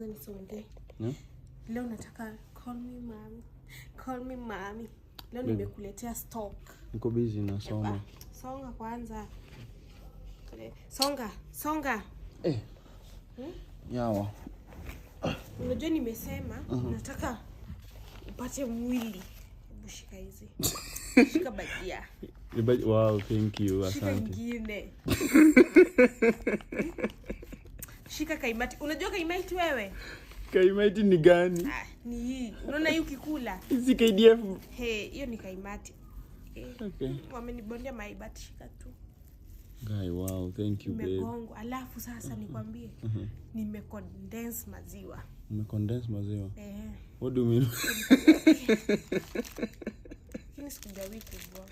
Nisonge. Leo nataka call me mommy. Call me mommy. Leo nimekuletea stock. Niko busy na soma. Songa kwanza. Songa. Yawa. Unajua nimesema nataka upate mwili. Shika hizi. Shika bajia. Wow, thank you. Asante. Shika ingine. Shika kaimati. Unajua kaimati wewe? Kaimati ni gani? Ni hii. Unaona hii ukikula? Hizi KDF. Hiyo ni kaimati. Okay. Wamenibondia maibati, shika tu. Guy, wow, thank you babe. Nimegongo. Alafu sasa nikwambie. Nimecondense maziwa. Umecondense maziwa? What do you mean? Kini sikujawiki bro.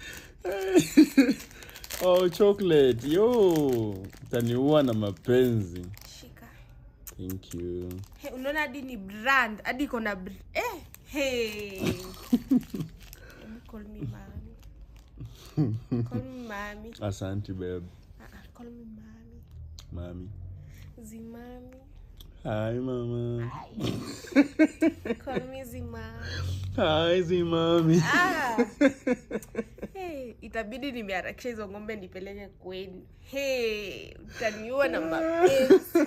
Oh, chocolate. Yo, utaniua na mapenzi. Shika. Thank you. Unaona hadi ni brand, hadi iko na Call me mommy. Call me mommy. Asante babe. Call me mommy. Mommy. Zimami. Hi mama. Call me Zimami. Hi Zimami. Itabidi nimeharakisha hizo ngombe nipeleke kwenu. Utaniua na mapenzi.